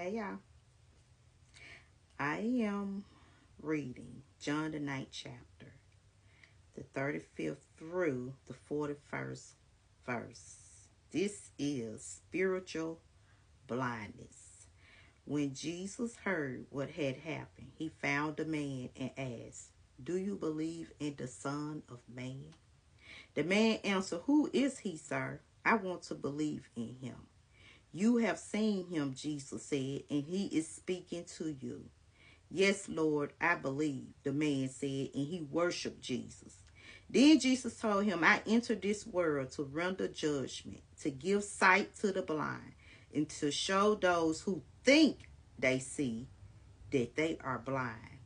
Hey y'all. I am reading John the 9th chapter, the 35th through the 41st verse. This is spiritual blindness. When Jesus heard what had happened, he found the man and asked, "Do you believe in the Son of Man?" The man answered, "Who is he, sir? I want to believe in him." "You have seen him," Jesus said, "and he is speaking to you." "Yes, Lord, I believe," the man said, and he worshiped Jesus. Then Jesus told him, "I entered this world to render judgment, to give sight to the blind, and to show those who think they see that they are blind."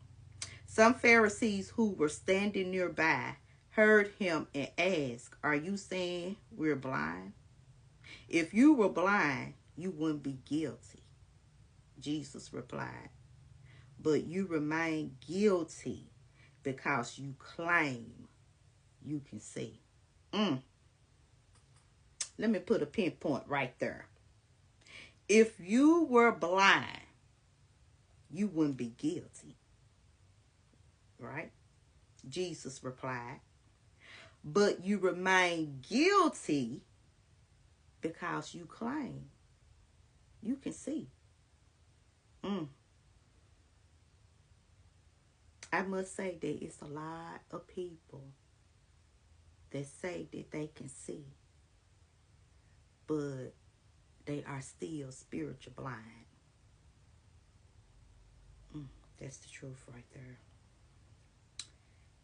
Some Pharisees who were standing nearby heard him and asked, "Are you saying we're blind? If you were blind, you wouldn't be guilty." Jesus replied, "But you remain guilty because you claim you can see." Let me put a pinpoint right there. If you were blind, you wouldn't be guilty, right? Jesus replied, "But you remain guilty because you claim you can see." I must say that it's a lot of people that say that they can see, but they are still spiritual blind. That's the truth right there.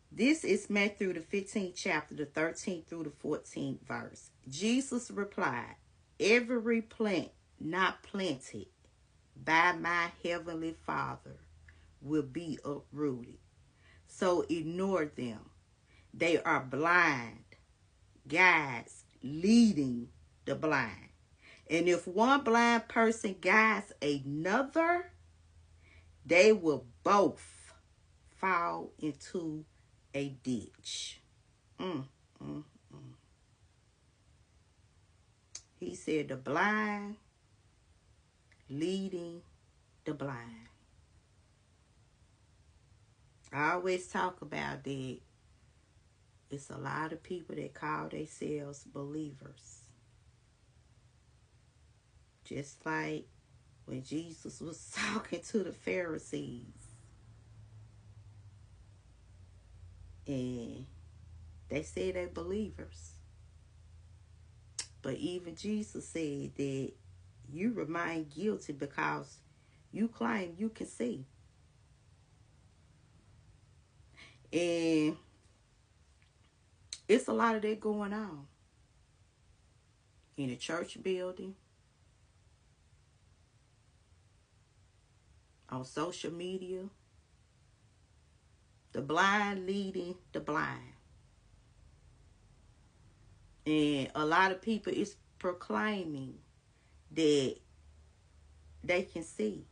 This is Matthew the 15th chapter, the 13th through the 14th verse. Jesus replied, "Every plant not planted by my heavenly Father will be uprooted. So ignore them. They are blind guides leading the blind. And if one blind person guides another, they will both fall into a ditch." He said the blind leading the blind. I always talk about that. It's a lot of people that call themselves believers. Just like when Jesus was talking to the Pharisees. And they say they're believers. But even Jesus said that you remain guilty because you claim you can see. And it's a lot of that going on in a church building, on social media. The blind leading the blind. And a lot of people is proclaiming that they can see,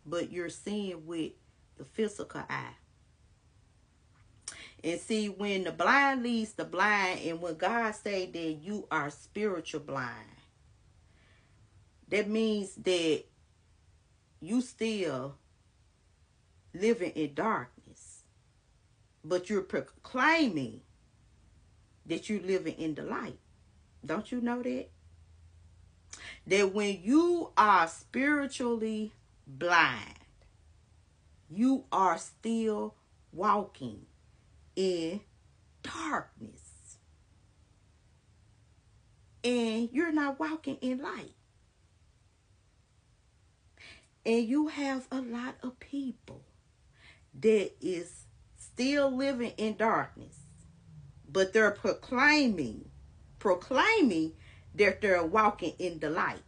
but you're seeing with the physical eye. And see, when the blind leads the blind, and when God say that you are spiritual blind, that means that you still living in darkness, but you're proclaiming that you're living in the light. Don't you know that? That when you are spiritually blind, you are still walking in darkness. And you're not walking in light. And you have a lot of people that is still living in darkness, but they're proclaiming that they're walking in the light.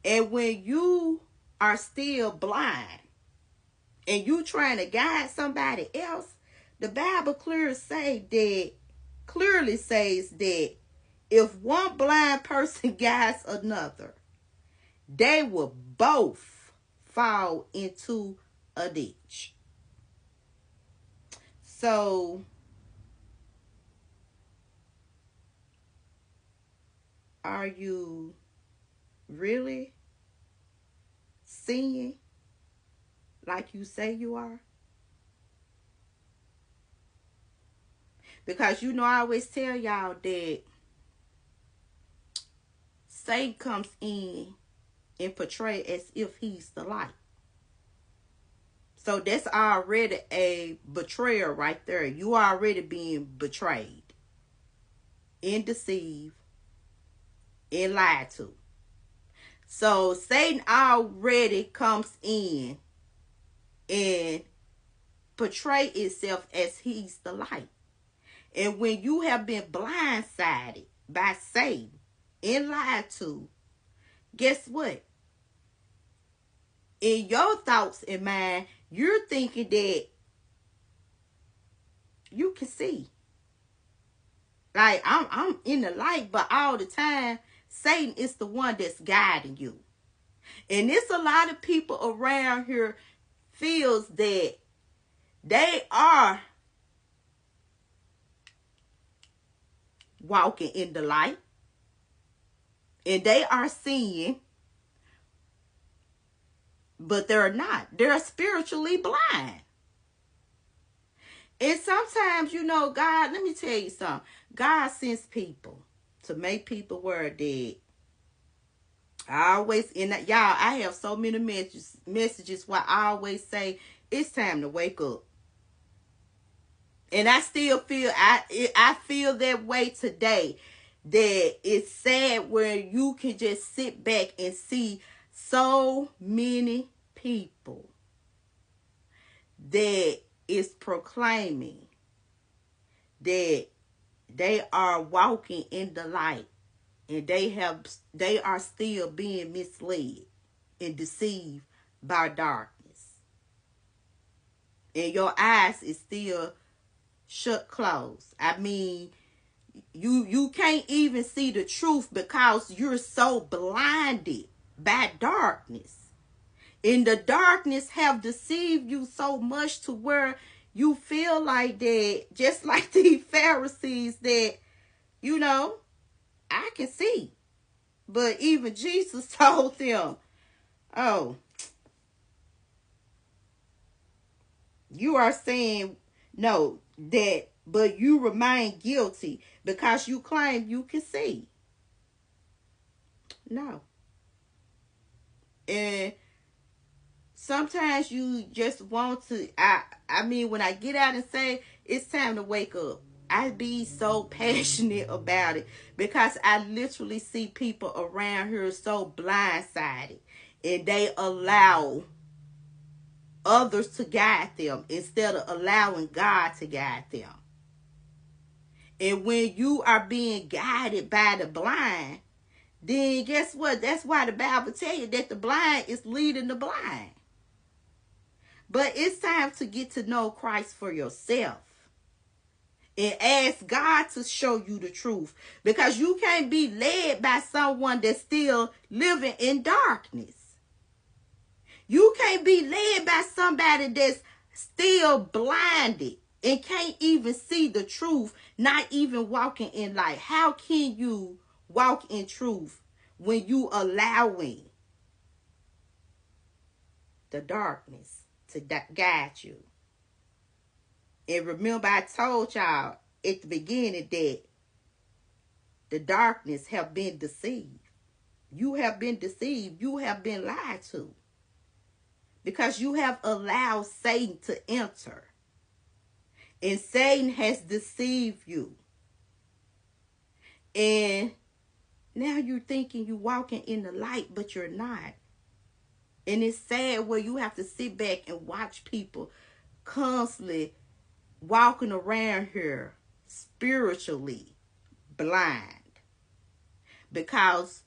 And when you are still blind and you trying to guide somebody else, the Bible clearly says that if one blind person guides another, they will both fall into a ditch. So, are you really sin like you say you are? Because I always tell y'all that Satan comes in and portray as if he's the light. So that's already a betrayal right there. You already being betrayed and deceived and lied to. So Satan already comes in and portray itself as he's the light. And when you have been blindsided by Satan and lied to, guess what? In your thoughts and mind, you're thinking that you can see. Like, I'm in the light, but all the time, Satan is the one that's guiding you. And it's a lot of people around here feels that they are walking in the light. And they are seeing, but they're not. They're spiritually blind. And sometimes, God, let me tell you something. God sends people to make people aware that I always, y'all, I have so many messages where I always say, it's time to wake up. And I still feel, I feel that way today. That it's sad where you can just sit back and see so many people that is proclaiming that they are walking in the light, and they are still being misled and deceived by darkness, and your eyes is still shut closed. I mean, you can't even see the truth because you're so blinded by darkness. And the darkness have deceived you so much to where you feel like that, just like the Pharisees, that, I can see. But even Jesus told them, oh, you are saying no, but you remain guilty because you claim you can see. No. And sometimes you just want to, I mean, when I get out and say it's time to wake up, I be so passionate about it because I literally see people around here so blindsided, and they allow others to guide them instead of allowing God to guide them. And when you are being guided by the blind, then guess what? That's why the Bible tells you that the blind is leading the blind. But it's time to get to know Christ for yourself. And ask God to show you the truth. Because you can't be led by someone that's still living in darkness. You can't be led by somebody that's still blinded and can't even see the truth, not even walking in light. How can you walk in truth when you allowing the darkness to guide you? And remember, I told y'all at the beginning that the darkness have been deceived. You have been deceived. You have been lied to. Because you have allowed Satan to enter. And Satan has deceived you. And now you're thinking you're walking in the light, but you're not. And it's sad where you have to sit back and watch people constantly walking around here spiritually blind. Because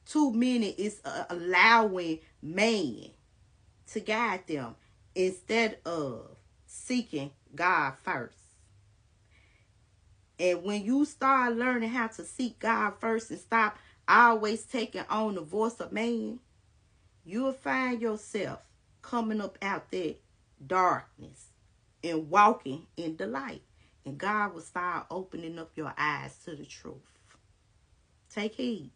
too many is allowing man to guide them instead of seeking God first. And when you start learning how to seek God first and stop always taking on the voice of man, you'll find yourself coming up out that darkness and walking in the light. And God will start opening up your eyes to the truth. Take heed.